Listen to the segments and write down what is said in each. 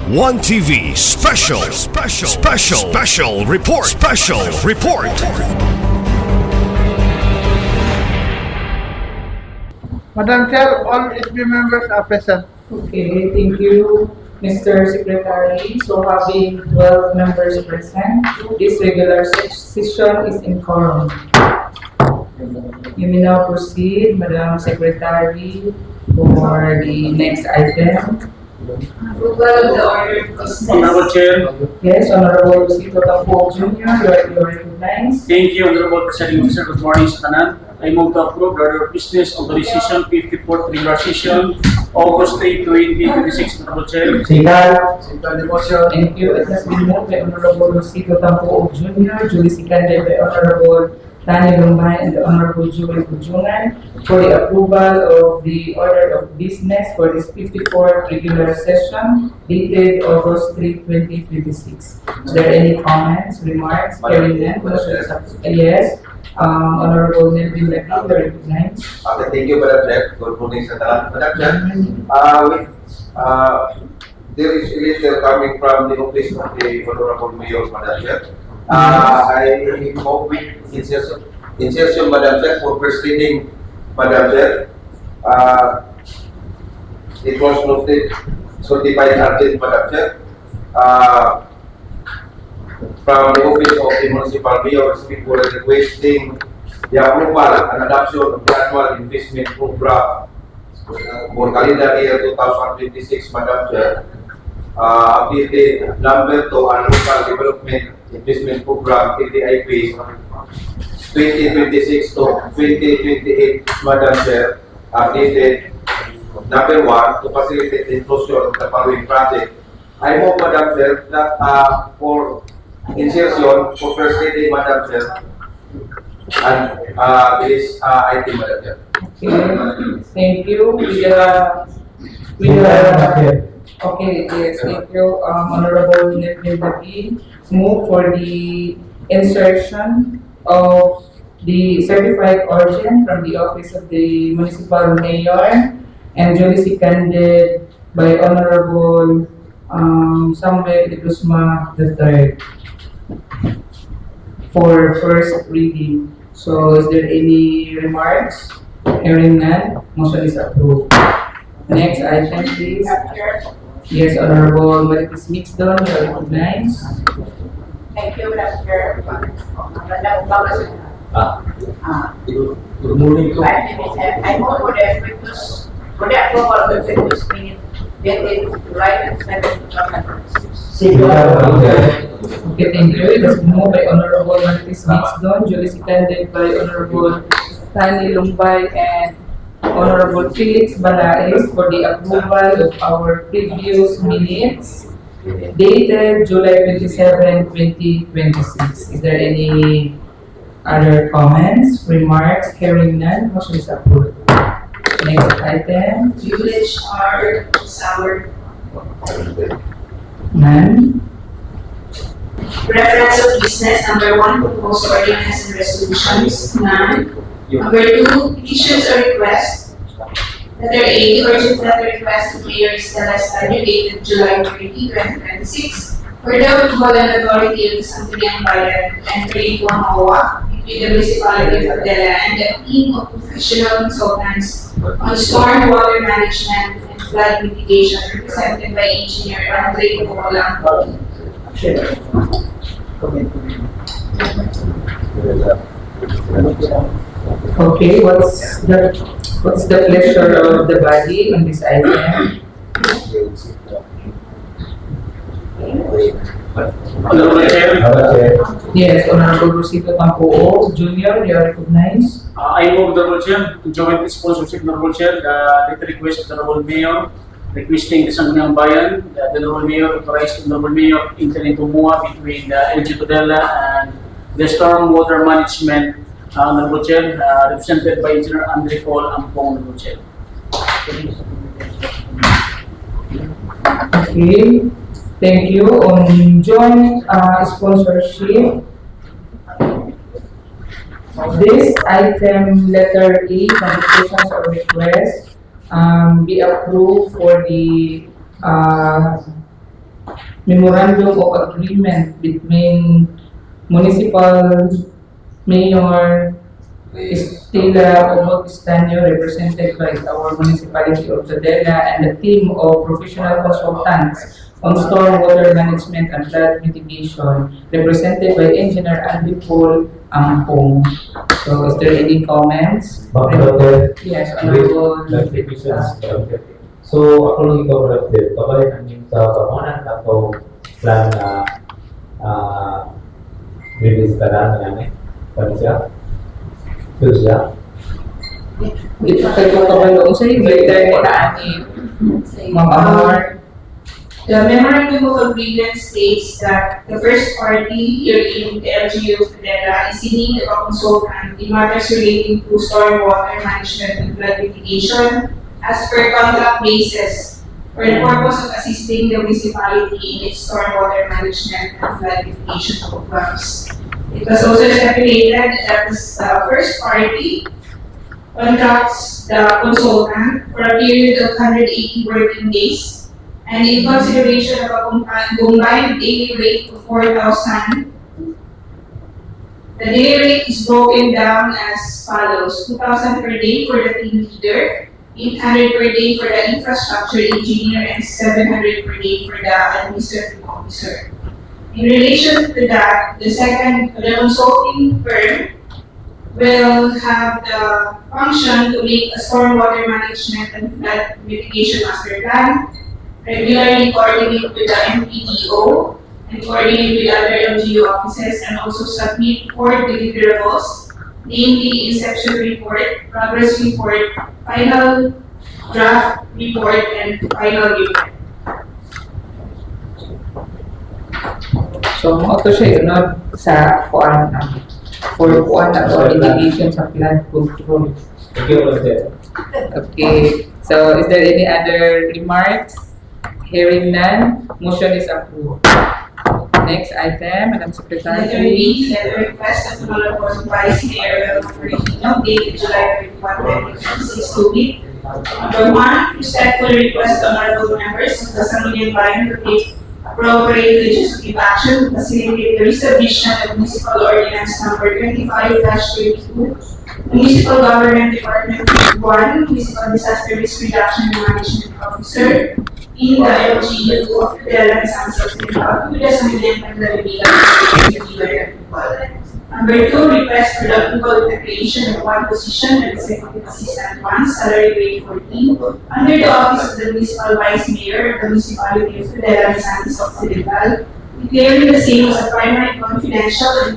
One TV special report. Madam Chair, all SB members are present. Okay, thank you, Mr. Secretary. So having 12 members present, this regular session is in quorum. You may now proceed, Madam Secretary, for the next item. Approval of the order of business. Honorable Chair, Yes, Honorable Sito Tampo Jr., you are recognized. thank you, Honorable Presiding Officer. Good morning sa tanan. I move to approve the order of business of the decision 54th regular session, August 8, 2026, Honorable Chair. Thank you. It has been moved by Honorable Sito Tampo Jr., duly seconded by Honorable Tani Lumbay and the Honorable Joel Kujungan for the approval of the order of business for this 54th regular session dated August 3, 2026. Is there any comments, remarks? Hearing none, motion is accepted. Yes. Honorable Nelvin Levy, you are recognized. Okay, thank you, Madam Chair. Good morning sa tanan. Madam Chair, there is a letter coming from the office of the Honorable Mayor, Madam Chair. I hope with insertion, Madam Chair, for first reading, Madam Chair. It was noted, certified urgent, Madam Chair. From the office of the Municipal Mayor, people requesting the approval and adoption of the annual investment program for calendar year 2026, Madam Chair. Updated number to our local development investment program, TDIP, 2026 to 2028, Madam Chair. Updated number 1 to facilitate the inclusion of the following project. I hope, Madam Chair, that for insertion for first reading, Madam Chair, and this item, Madam Chair. Okay, thank you. Okay, yes, thank you. Honorable Nelvin Levy, move for the insertion of the certified urgent from the office of the Municipal Mayor and duly seconded by Honorable Samuel de Guzman III for first reading. So is there any remarks? Hearing none, motion is approved. Next item, please. Yes, Honorable Marites Mixdon, you are recognized. Thank you, Madam Chair. Good morning to I move for the approval of the previous minute dated July 7, 2026. Okay, thank you. It has been moved by Honorable Marites Mixdon, duly seconded by Honorable Tani Lumbay and Honorable Felix Balaes for the approval of our previous minutes dated July 27, 2026. Is there any other comments, remarks? Hearing none, motion is approved. Next item, Village are sour. none. Reference of business number 1, proposed ordinance and resolutions, none. Number 2, petitions or requests. Letter A, urgent letter request to Mayor Estela Estadio dated July 30, 2026 for the approval and authority of the Sangguniang Bayan to enter into an OWA between the municipality of Adela and a team of professional consultants on storm water management and flood mitigation represented by Engineer Andre Cocolang. Okay, what's the pleasure of the body on this item? Honorable Chair, Yes, Honorable Rosito Tampo Jr., you are recognized. I move, Honorable Chair, to join this sponsorship, Honorable Chair, the request of the Honorable Mayor requesting the Sangguniang Bayan, the Honorable Mayor authorized the Honorable Mayor enter into MOA between the LG Tudela and the storm water management, Honorable Chair, represented by Engineer Andre Paul Ampong, Honorable Chair. Okay, thank you. On joint sponsorship, this item, letter E, communications or request, be approved for the memorandum of agreement between municipal mayor Estela Omotistanyo, represented by our municipality of Tudela, and a team of professional consultants on stormwater management and flood mitigation, represented by Engineer Andy Paul Ampong. So, is there any comments? Noted. Yes, Honorable. Clarifications. So, ako lang ikaw update. Kabay namin sa pamunan ato plan na release ka na namin. Paano siya? Ito siya? Ito kayo kabalo. Kung sa'yo, later na ani, Ma'am Amor. The memorandum of agreement states that the first party herein, the LGU of Tudela, is in need of a consultant in matters relating to stormwater management and flood mitigation as per contract basis for the purpose of assisting the municipality in its stormwater management and flood mitigation programs. It was also stipulated that this first party contracts the consultant for a period of 180 working days, and in consideration of a combined daily rate of 4,000, the daily rate is broken down as follows: 2,000 per day for the team leader, 800 per day for the infrastructure engineer, and 700 per day for the administrative officer. In relation to that, the consulting firm will have the function to make a stormwater management and flood mitigation master plan, regularly coordinate with the MPDO, and coordinate with other LGU offices, and also submit 4 deliverables, namely inception report, progress report, final draft report, and final report. So, mo to siya yun sa kuan for kuan na mitigation sa flood control. Thank you, President. Okay, so is there any other remarks? Hearing none, motion is approved. Next item, Madam Secretary. Letter B, letter request of the Honorable Vice Mayor of Filipino, dated July 31, 2026, to be. Number 1, respectful request of honorable members of the Sangguniang Bayan to take appropriate legislative action to facilitate the resubmission of Municipal Ordinance Number 25-32, Municipal Government Department 1, Municipal Disaster Risk Reduction and Management Officer, in the LGU of Tudela and San Jose, with the Sangguniang Bayan. Number 2, request for the approval of the creation of one position and executive assistant 1, salary grade 14, under the office of the municipal vice mayor of the municipality of Tudela and San Jose Occidental, declaring the same as a primary confidential and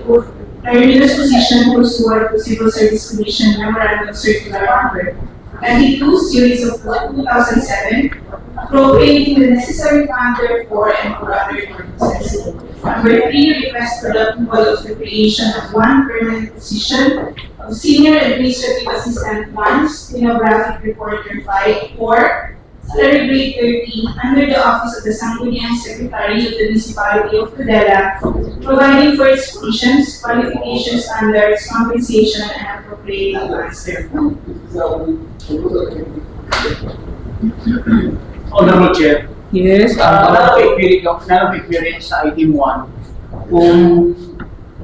terminus position pursuant to Civil Service Commission Memorandum Circular Number 92, series of 2007, appropriating the necessary fund therefore and for other purposes. Number 3, request for the approval of the creation of one permanent position of Senior Administrative Assistant 1, Stenographic Reporter 5, or salary grade 13, under the office of the Sangguniang Secretary of the Municipality of Tudela, providing for its functions, qualification standards, compensation, and appropriate advance therefor. Honorable Chair, Yes, nalapiquery sa item 1, kung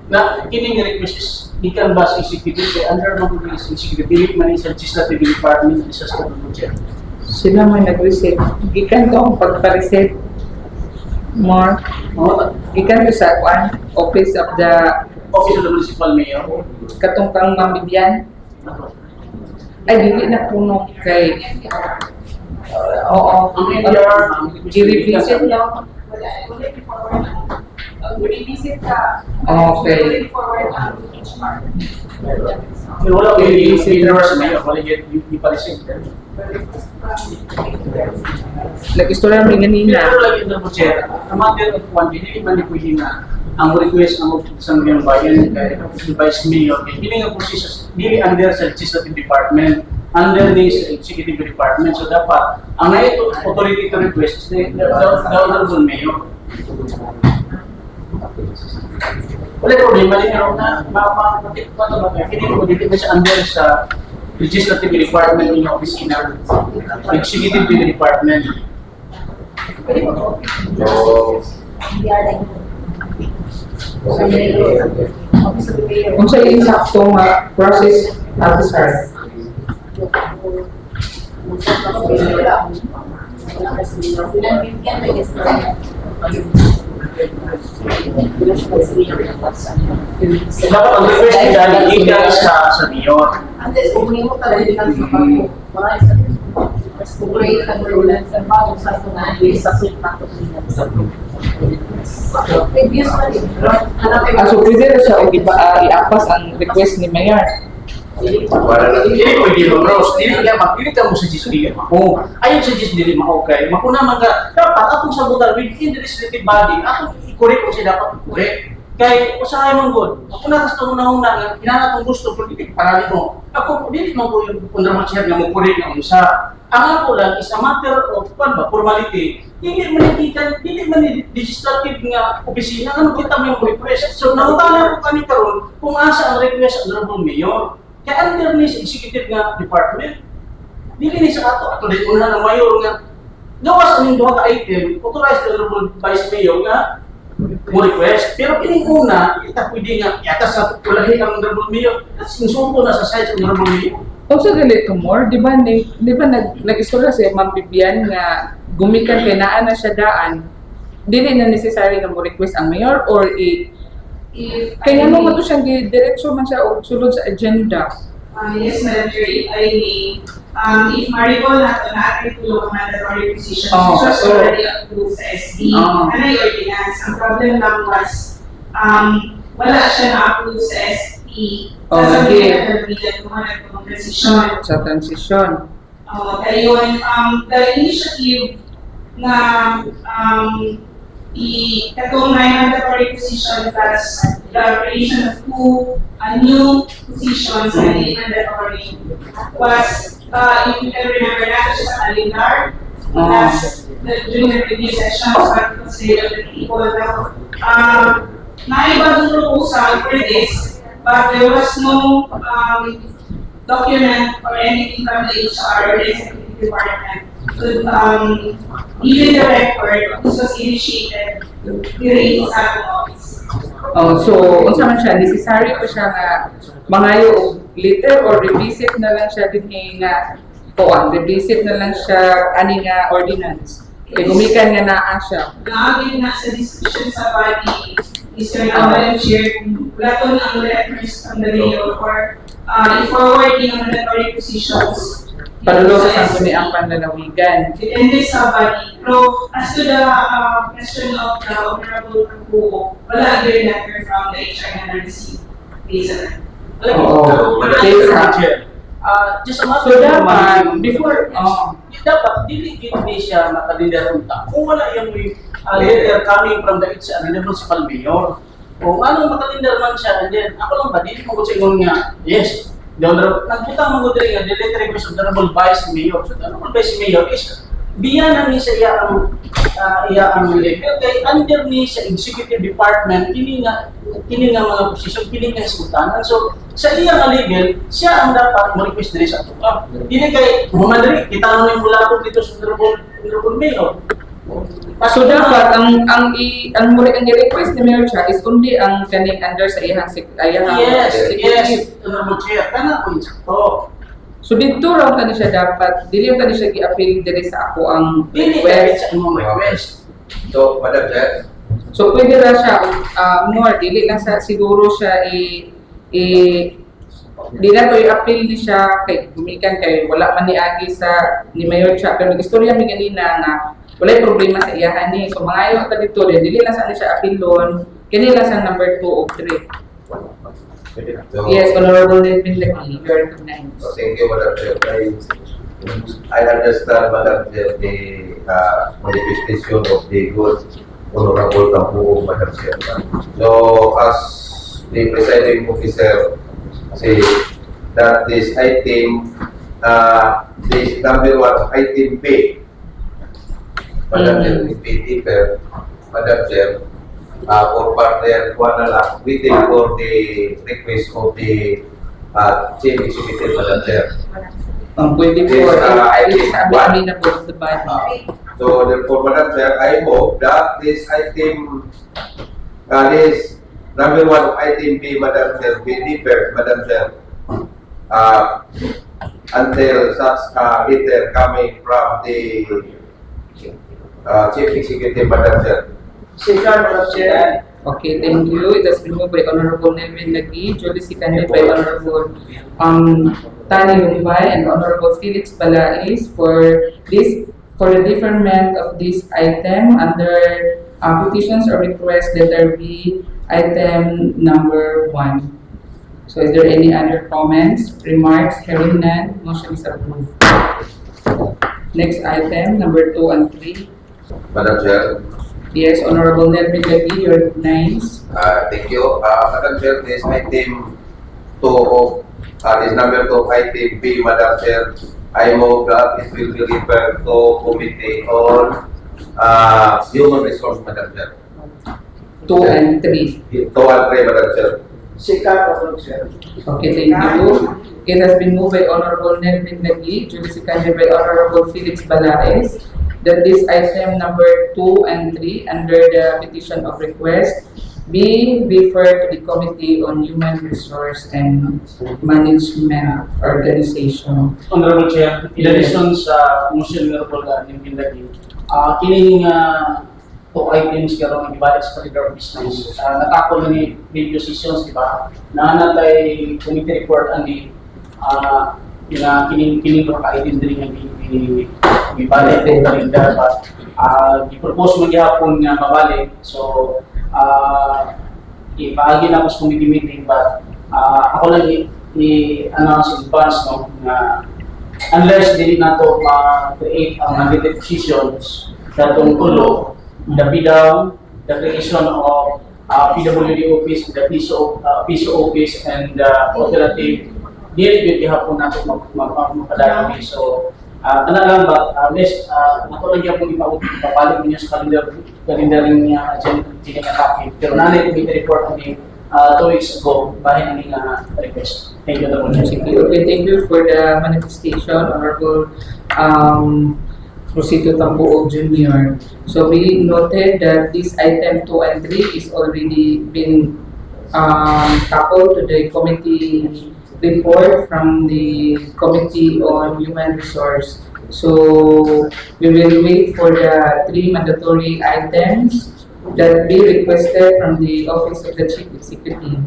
na kining request is gikan ba sa executive kay under mo kung is executive man sa legislative department isa sa Honorable Chair. sila man nag-reset. Gikan to ang pagpa-reset. More. Gikan to sa kuan, office of the Office of the Municipal Mayor. katong kang mambibyan. Ay, dili na puno kay oo. Ang NDR, I-revisit no? Revisit ka. Okay. Forward ang HR. wala ko yung senior sa mayor, wala yung iparesin. Nag-istorya mo ganina. Pero like Honorable Chair, ang matter of one, hindi man ni pwede na ang request ng Sangguniang Bayan kay Vice Mayor, hindi nga po siya under sa legislative department, under this executive department. So dapat, ang authority to request is the Honorable Mayor. Wala problema din pero na hindi mo dito siya under sa legislative department ng opisina, executive department. Kung sa insaktong process officer. Dapat ang request nila iigan sa mayor. Antes, umimo ka rin lang sa mga great controllers and bagong sa sultan. Previous pa rin. So pwede na siya iapas ang request ni Mayor. Para lang. Dili pwede mo bro, dili ka magpili ka mo sa GSP. Oh, ayon sa GSP dili ma-okay. Makuna mga dapat atong sabutan within the legislative body, atong i-correct kung siya dapat i-correct. Kay usahay man gud. Ako na gusto na nga kinala kong gusto politik para mo. Ako dili man ko yung under siya nga mo correct nga usa. Ang ako lang is a matter of formality. Dili man legislative nga opisina ano kita mo yung request. So nangutana ko kami karon kung asa ang request ang honorable mayor. Kaya under ni sa executive nga department, dili ni sa ato din una ng mayor nga gawas ang duha ka item, authorized the honorable vice mayor nga mo request. Pero kining una, ita pwede nga yata sa ulahi ang honorable mayor at sinsuko na sa side ng honorable mayor. Also galito more, di ba nag-istorya si Ma'am Bibian nga gumikan kay naa na siya daan, dili na necessary na mo request ang mayor or kaya mo to siyang diretso man siya o sulod sa agenda. Yes, Madam Chair, if I may, if Maribel had an attribute mandatory position, which was already approved sa SD, anay ordinance, ang problem lang was, wala siya na-approve sa SP, sasabihin na kalbidan kung ano itong transition. Sa transition. Ayun, the initiative na katong mandatory position plus the creation of two new positions na mandatory was, if you can remember that, siya sa calendar. During the previous session, sa consider the people na naibagong proposal for this, but there was no document or anything from the HR or the executive department to even the record. This was initiated during his office. So unsa man siya necessary pa siya nga mangayo og letter or revisit na lang siya dinhi nga revisit na lang siya ani nga ordinance. Kay gumikan nga naa siya. Naagin na sa discussion sa body, Mr. Madam Chair, kung wala to ang letters from the mayor or i-forwarding ang mandatory positions. Panulo sa sangguni ang panlalawigan. Depende sa body. Pero as to the question of the Honorable Kuko, wala din letter from the HR na na-receive. Based on that. Just a matter So of dapat, before, dapat dili siya makalindar unta. Kung wala yung letter coming from the municipal mayor, kung anong makalindar man siya, and then ako lang ba, dili mo ko sa ingon nga, yes, the honorable, nagputang mo ko din nga, the letter request of the honorable vice mayor. So the honorable vice mayor is, biyanan ni sa iya ang level, kay under ni sa executive department, kini nga mga posisyon, kini nga sultanan. So, sa iya nga level, siya ang dapat mo-request din sa ato. Dili kay, humadari, kita naman yung mula po dito sa honorable mayor. So dapat ang muli ang request ni Mayor Cha is only ang kaning under sa iyang Yes, honorable chair, kana po yung sakto. So dito raw tani siya dapat dili tani siya gi-appeal diri sa ako ang Dili request. sa imong request. So, Madam Chair, So pwede ra siya more dili lang sa siguro siya di na to i-appeal ni siya kay gumikan kay wala man ni agi sa ni Mayor Cha pero nag-istorya mi ganina nga walay problema sa iyahan ni. So mangayo ta dito dili lang sa siya appealon kini lang sa number 2 o 3. so, Yes, Honorable Nelvin Lagi, you are recognized. so thank you, Madam Chair. I understand, Madam Chair, the manifestation of the good Honorable Tampu, Madam Chair. So, as the presiding officer say that this item, this number 1 item B, Madam Chair, is paper, Madam Chair, for partner 1 na lang, waiting for the request of the Chief Executive, Madam Chair. Pwede po, Yes, I it's think one. amenable to the body. So therefore, Madam Chair, I hope that this item, this number 1 of item B, Madam Chair, be deferred, Madam Chair, until such letter coming from the Chief Executive, Madam Chair. Second, Madam Chair. Okay, thank you. It has been moved by Honorable Nelvin Lagi, duly seconded by Honorable Tani Lumbay and Honorable Felix Balais for the deferment of this item under petitions or requests letter B, item number 1. So is there any other comments, remarks? Hearing none, motion is approved. Next item, number 2 and 3. Madam Chair. Yes, Honorable Nelvin Lagi, you are recognized. Thank you. Madam Chair, this item 2 this number 2 item B, Madam Chair, I move that it will be referred to Committee on Human Resource, Madam Chair. 2 and 3. 2 and 3, Madam Chair. Second, Madam Chair. Okay, thank you. It has been moved by Honorable Nelvin Lagi, duly seconded by Honorable Felix Balais, that this item number 2 and 3 under the petition of request be referred to the Committee on Human Resource and Management Organization. Honorable Chair, in addition sa motion ni Honorable Nelvin Lagi, kining 2 items karon ang ibalik sa corridor business. Natakol ni video sessions, di ba? Nanatay committee report ang di kining ka-item din nga ibalik ang kalendar ba. I-propose mo gihapon nga mabalik. So, ipaagi na ako sa committee meeting but ako lang i-announce in advance no, na unless dili na to ma-create ang mandated positions datong tulo, the PDAW, the creation of PWD office, the PSO office, and the operative, dili gihapon nato magpadayami. So, kana lang ba, nato lang gyapon ipapalit niya sa calendaring niya agenda nga topic. Pero nanay committee report ani 2 weeks ago bahin ani nga request. Thank you, Honorable Chair. Okay, thank you for the manifestation, Honorable Rosito Tambuo Jr. So we noted that this item 2 and 3 is already been tackled to the committee report from the Committee on Human Resource. So we will wait for the 3 mandatory items that be requested from the Office of the Chief Executive.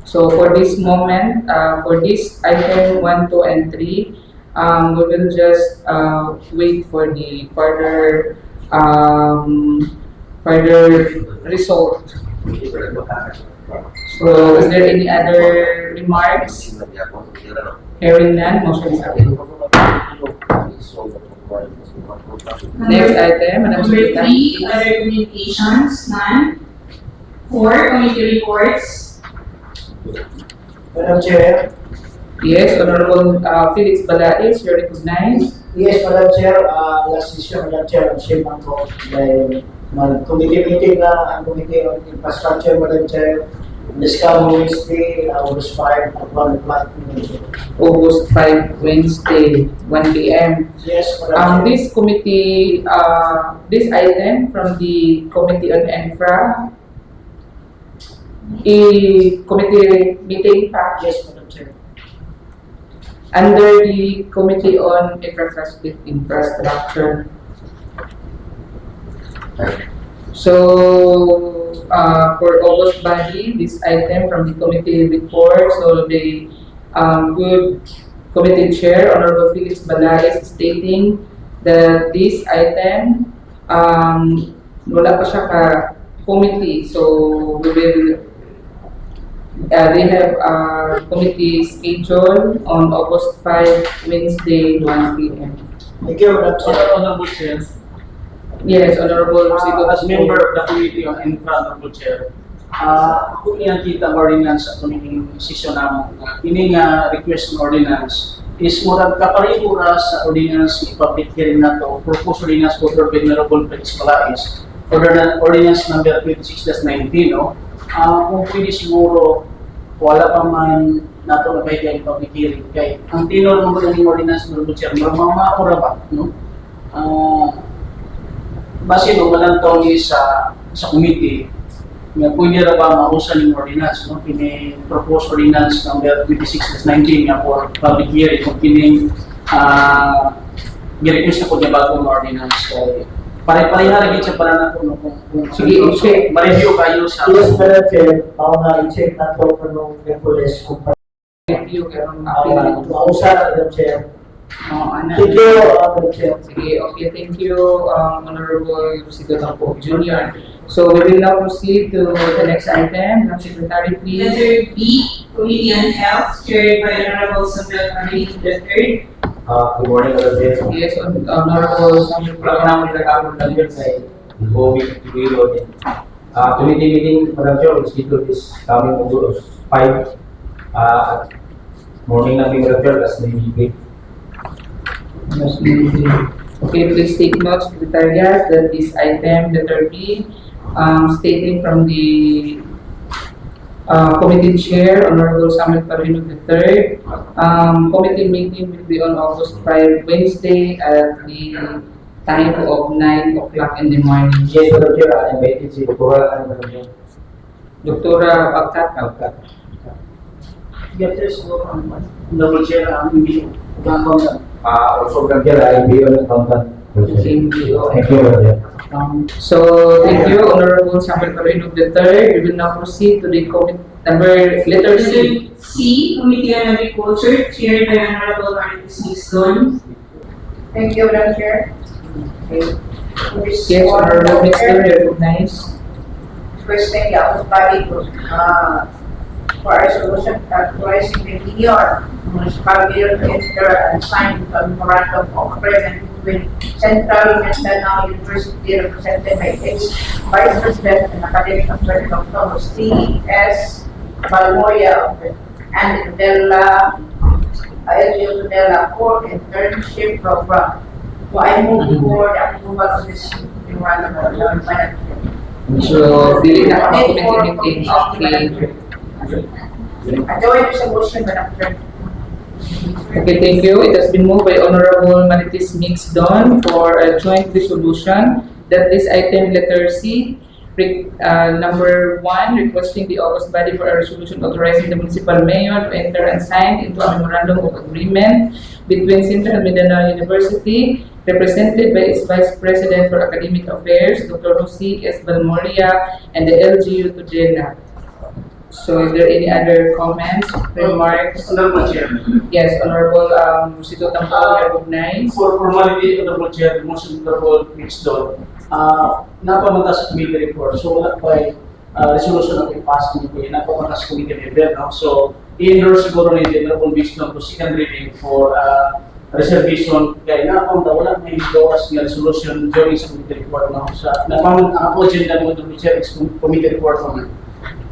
So for this moment, for this item 1, 2, and 3, we will just wait for the further result. So, is there any other remarks? Hearing none, motion is approved. Next item, Madam Number Secretary. 3, other communications, none. 4, committee reports. Madam Chair. Yes, Honorable Felix Balais, you're recognized. Yes, Madam Chair, last session, Madam Chair, ang shame ako dahil mag-committee meeting na ang Committee on Infrastructure, Madam Chair, this coming Wednesday, August 5 at 1 o'clock. August 5, Wednesday, 1 p.m. Yes, Madam Chair. This committee, this item from the Committee on Infra, committee meeting pa Yes, Madam Chair. under the Committee on Infrastructure. So, for August body, this item from the committee report, so the good committee chair, Honorable Felix Balais, is stating that this item, wala pa siya ka-committee, so we will they have a committee schedule on August 5, Wednesday, 1 p.m. Thank you, Madam Chair. Honorable Chair, Yes, Honorable as member of the Committee on Infra, Honorable Chair, ako niyang kita ang ordinance at tumingin session namin. Ini nga request ng ordinance is murag kapariho ra sa ordinance i-public hearing na to, proposed ordinance for Venerable Felix Balais, ordinance number 26-19, no? Kung pwede siguro, wala pa man nato na kayo public hearing. Kaya ang tinor ng mga ordinance ng Honorable Chair, mga ba, no? base no walang tawag sa committee, nga pwede ra ba mausan yung ordinance, no? Kini proposed ordinance number 26/19 nga for public hearing kung kini gi-request ako niya bagong ordinance. So, pare-pareha lagi siya para na kung Sige, i-check. ma-review kayo sa Yes, Madam Chair, mauna i-check na to kung Merkules kung Review karon appeal. mausa na, Madam Chair. Ana. Thank you, Madam Chair. Sige, okay, thank you, Honorable Rosito Tampo Jr. So we will now proceed to the next item. Madam Secretary, please. Letter B, Committee on Health, chaired by Honorable Samuel Carrillo III. Good morning, Madam Chair. Yes, Honorable Samuel Before we begin, committee meeting, Madam Chair, will schedule this coming August 5. Morning natin, Madam Chair, that's the meeting. Okay, please take note, Secretariat, that this item, letter B, stating from the committee chair, Honorable Samuel Carrillo III, committee meeting will be on August 5, Wednesday, at the time of 9 o'clock in the morning. Yes, Madam Chair, I invited si Dr. Madam Chair. Doktora Pagkat. get this double chair ang hindi gagawin. Also, Madam Chair, I be on accountant. Thank you, Madam Chair. So, thank you, Honorable Samuel Carrillo III. We will now proceed to the letter C. C, Committee on Agriculture, chaired by Honorable Martis Misdon. Thank you, Madam Chair. Yes, Honorable Mr. Recognize. Requesting the Office Body to, for a resolution authorizing the mayor, municipal mayor to enter and sign a memorandum of agreement between Central Mindanao University represented by its Vice President and Academic Advisor Dr. C.S. Balmoya and Della LGU Della for internship program. So I move for the approval of this memorandum of agreement. So, dili na ako committee meeting. Okay. Join resolution, Madam Chair. Okay, thank you. It has been moved by Honorable Marites Mixdon for a joint resolution that this item, letter C, number 1, requesting the August body for a resolution authorizing the municipal mayor to enter and sign into a memorandum of agreement between Central Mindanao University, represented by its Vice President for Academic Affairs, Dr. Jose S. Balmoria, and the LGU Tudela. So, is there any other comments, remarks? Honorable Chair. Yes, Honorable Rosito Tampo, recognize. For formality, Honorable Chair, the motion Honorable Mixdon, napamata sa committee report. So wala pa ay resolution na i-pass nito yun. Napamata sa committee report. No? So, i-endorse siguro ni Honorable Mixdon to second reading for reservation. Kaya napamata, wala may endorse nga resolution during sa committee report. No? Sa napamata, ang agenda ng Honorable Chair is committee report. No?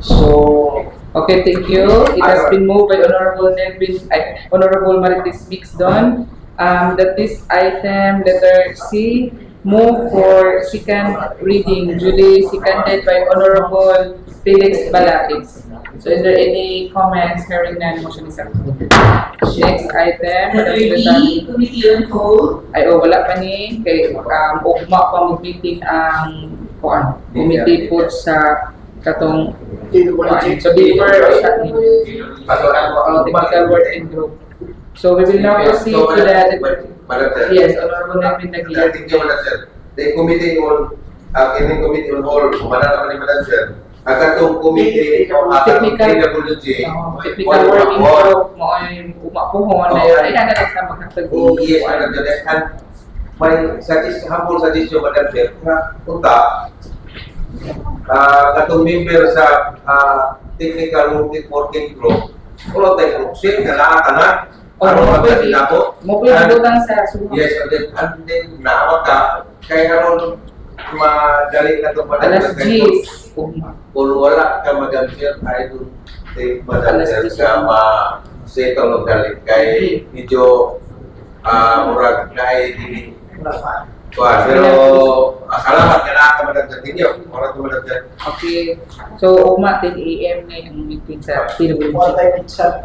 So, Okay, thank you. It has been moved by Honorable Marites Mixdon that this item, letter C, move for second reading, duly seconded by Honorable Felix Balakis. So is there any comments? Hearing none, motion is approved. Next item, Letter Madam D, Secretary. Committee on Code, Ay, wala pa ni. Kay, ugma pa mag-meeting ang committee po sa katong so defer sa technical working group. So we will now proceed to the yes, Honorable Nevin Naguia. Thank you, Madam Chair. The committee on, committee on all, mananaman ni Madam Chair. Agad committee Technical- PWG. Technical working group mo ay umapuhon na yun. Ay, nagalit na magkatagod. Yes, Madam Chair. And my humble suggestion, Madam Chair, na punta, katong member sa technical working group, ulo tayo group, na nakakanak, ano magkakita ko? Mo pwede butang sa suha. Yes, and then naawat ka, kaya ano, madali na ito, Madam Alas Chair. 10. Kung wala ka, Madam Chair, I don't think, Madam Alas Chair, 10. ka ma-settle ng galit. Kaya medyo, murag na ay dili. Pero, salamat ka na ka, Madam Chair. Hindi ako, wala ko, Madam Chair. Okay. So, 10 AM na yung meeting sa PWG. Wala tayo pizza.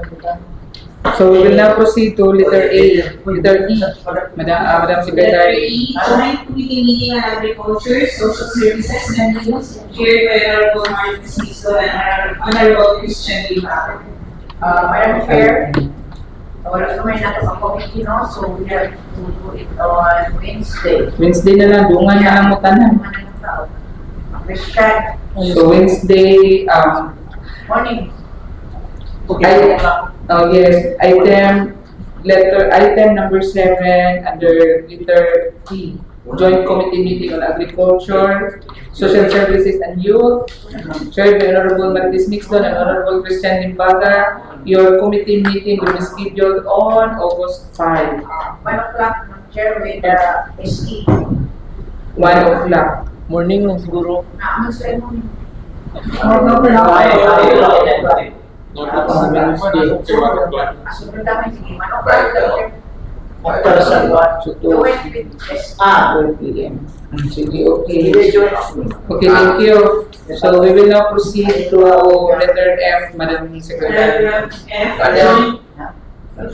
So we will now proceed to letter A, letter E. Madam Letter Secretary. E, joint committee meeting on agriculture, social services, and youth, chaired by Honorable Martin Sisco and Honorable Christian Lima. Madam Chair, wala naman natin sa committee, no? So we have to do it on Wednesday. Wednesday na lang, dungan na ang mutanan. Christian, So Wednesday, morning. yes, item number 7 under letter T. Joint committee meeting on agriculture, social services and youth, chaired by Honorable Martis Mixdon and Honorable Christian Limbaga. Your committee meeting will be scheduled on August 5, 1 o'clock, Madam Chair, with the SE. 1 o'clock. Morning lang siguro. Naaman sila mo. Sunod namin, sige, 1 o'clock. After sa So, Do it with SE. 12 p.m. Sige, okay. Hindi, join. Okay, thank you. So we will now proceed to letter F, Madam Secretary. Paragraph F,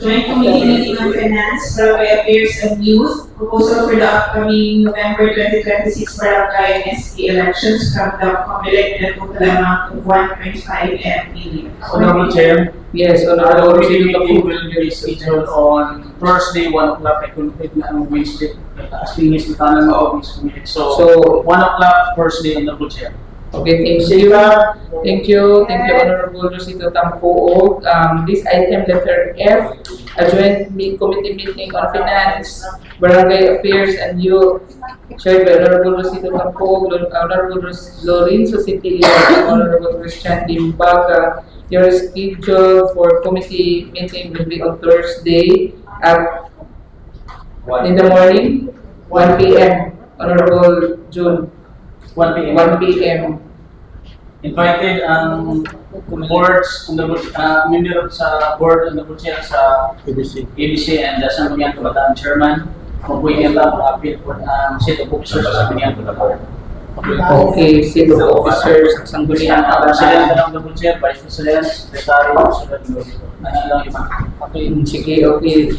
joint committee meeting on finance, barangay affairs and youth, proposal for the upcoming November 2026 barangay and SK elections from the COMELEC in a total amount of 1.5 million. Honorable Chair, Yes, on our our committee proceeding meeting will be scheduled on Thursday, 1 o'clock. I couldn't fit na ang Wednesday. As linis na tanan mo this committee. So, So, 1 o'clock Thursday, Honorable Chair. okay, thank you. Thank you, Honorable Rosito Tampoog. This item, letter F, a joint committee meeting on finance, barangay affairs and youth, chaired by Honorable Rosito Tampoog, Honorable Lorenzo City, and Honorable Christian Limbaga. Your schedule for committee meeting will be on Thursday at in the morning, 1 p.m. Honorable June, 1 p.m. 1 p.m. Invited ang boards, member sa board, Honorable Chair sa ABC and sa Sangguniang Kabataan Chairman. Magpuhin lang ang appeal for set of officers sa Sangguniang Kabataan. Okay, civil officers, sangguniang President kabataan. ng Honorable Chair, Vice President, Secretary, President, Nahilang lima. Okay, sige, okay.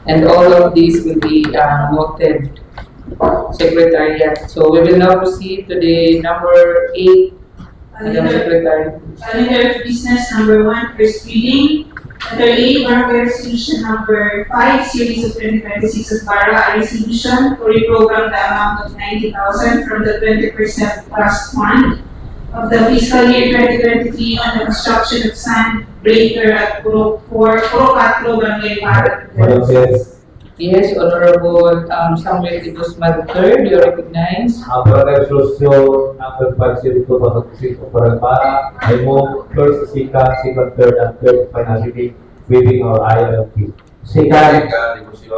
And all of these will be noted, Secretariat. So we will now proceed to the number 8, Madam Secretary. Calendar of business number 1, first reading. Letter A, barangay resolution number 5, series of 2026 of BARA, a resolution to reprogram the amount of 90,000 from the 20% trust fund of the fiscal year 2023 on the construction of sand breaker at Puro 4, Barangay BARA. Madam Chair, Yes, Honorable Samuel D. Guzman III, you recognize. ang barangay resolution number 5 series 2006 of Barangay Para, I move first, second, third, and third final reading, waiving our ILP. Second, devotion.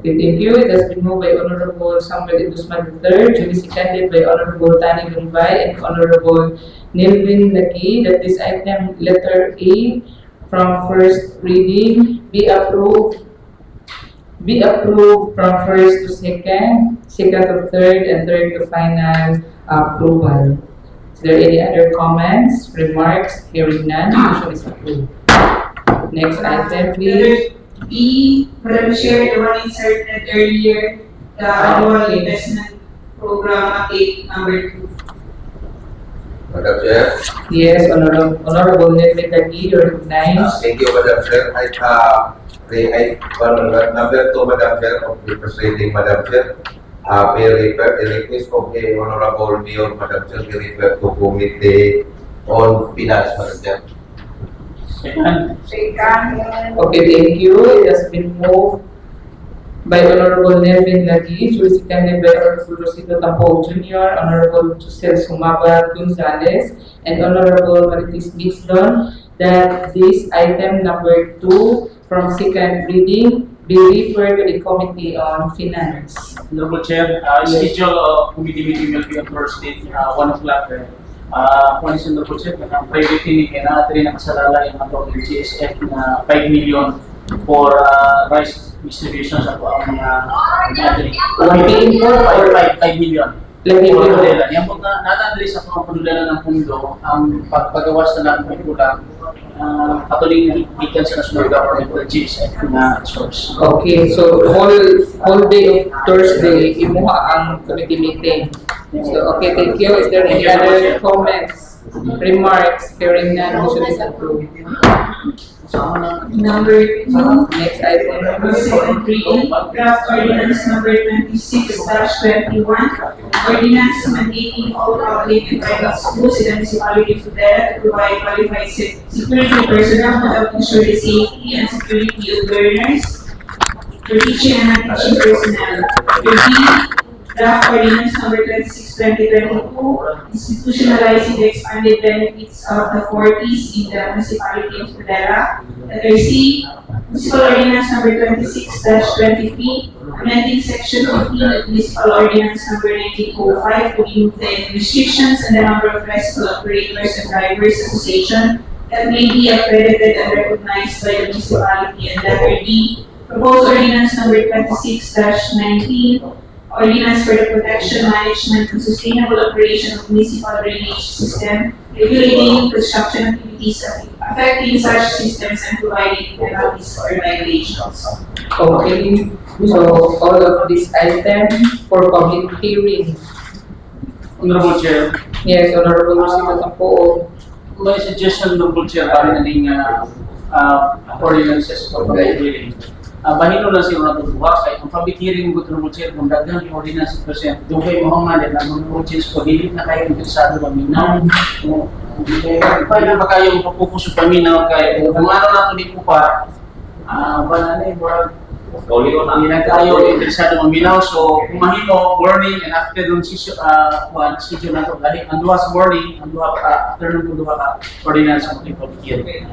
Okay, thank you. It has been moved by Honorable Samuel D. Guzman III, duly seconded by Honorable Tani Lumbay and Honorable Nelvin Laki, that this item, letter A, from first reading, be approved from first to second, second to third, and third to final approval. Is there any other comments, remarks? Hearing none, motion is approved. Next item, please. Letter B, Madam Chair, the one inserted earlier, the annual investment program update number 2. Madam Chair. Yes, Honorable Nelvin Laki, you recognize. Thank you, Madam Chair. Number 2, Madam Chair, of the proceeding, Madam Chair. May request of the Honorable Mayor, Madam Chair, be referred to Committee on Finance, Madam Chair. Second, Second, Okay, thank you. It has been moved by Honorable Nelvin Lagi, duly seconded by Honorable Rosito Tampog Jr., Honorable Josel Sumaba Gonzalez, and Honorable Maritis Mixdon, that this item number 2 from second reading be referred to the Committee on Finance. Honorable Chair, schedule of committee meeting will be on Thursday, 1 o'clock. Kung is Honorable Chair, ang private meeting na natin nakasalala yung mga GSF na 5 million for rice distribution sa mga 1 million or 5 million. Lagi po. Yan po na natadali sa mga panudala ng pundo ang pagpagawas na lang may kulang patuloy gikan sa national government o GSF na source. Okay, so whole day of Thursday, imuha ang committee meeting. So, okay, thank you. Is there any other comments, remarks? Hearing none, motion is approved. Number 2, Next item. Second reading, draft ordinance number 26/21, ordinance mandating all public and private schools in the municipality of Sotera to provide qualified security personnel to help ensure the safety and security of learners, for teaching and non-teaching personnel. Review, draft ordinance number 26/2022, institutionalizing the expanded benefits of the 40s in the municipality of Sotera. Letter C, municipal ordinance number 26/23, amending section 15 of municipal ordinance number 1905 to remove the restrictions on the number of bicycle operators and drivers association that may be accredited and recognized by the municipality. And letter D, proposed ordinance number 26/19, ordinance for the protection, management, and sustainable operation of municipal drainage system, regulating construction activities affecting such systems and providing penalties for violations. Okay, so all of these items for public hearing. Honorable Chair, Yes, Honorable Rosita Tampo. may suggestion, Honorable Chair, para na ning ordinances for public hearing. Bahino lang siya na tutuwa kay ang public hearing mo Honorable Chair kung daghan yung ordinance percent dugay mo man na Honorable Chair ko dili na kayo interesado paminaw. Pwede ba kayo mapokus sa paminaw kay kung ano na to di po pa wala na yung hindi na tayo interesado maminaw, so kung mahimo warning and after dun schedule na to dahil ang duha sa warning, ang duha pa after nung duha ka ordinance mo kay public hearing.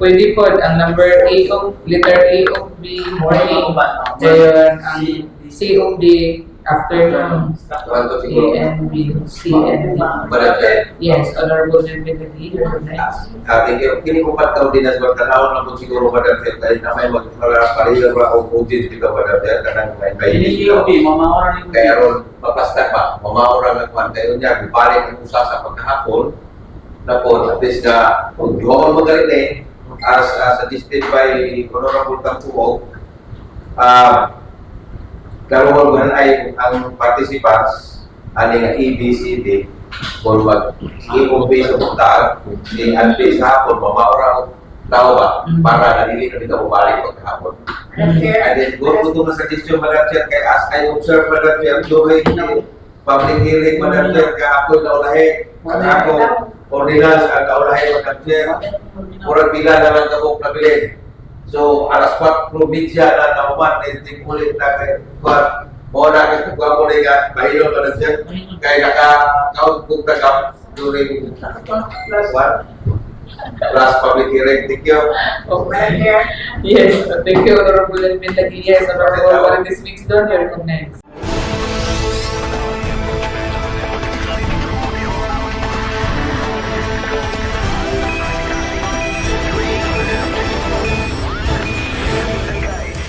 Pwede po ang number A of letter A of B morning. Then ang C of D afternoon. A and B, C and D. Yes, Honorable Deputy Leader, next. Kini ko pataw din as magtanaw na po siguro Madam Chair dahil na may magpapalila ba o budget dito Madam Chair kanang may Hindi yung mamaura ni kaya ron mapasta pa mamaura ng kwanta yun niya bibalik ang usa sa pagkahapon na po at least na kung doon mo galing as suggested by Honorable Tampuo karon man ay ang participants ani nga ABCD kung mag-i-obey sa puntaan, i-advise hapon, mamaura o tao ba, para nadili ka dito bumalik pagkahapon. And then, go to the suggestion, Madam Chair, kay as I observe, Madam Chair, during the public hearing, Madam Chair, kahapon na ulahe, ako, ordinance, ang kaulahe, Madam Chair, murag pila na lang kabok na bilhin. So, alas 4 probinsya na nauman, hindi ulit na kay Juan. Mo na kay Juan mo nga, bahilo ka na siya. Kaya naka-count kong tagap during last public hearing. Thank you. Okay. Yes, thank you, Honorable Elvin Taguillas. Honorable Juan Dismix, don't you recognize?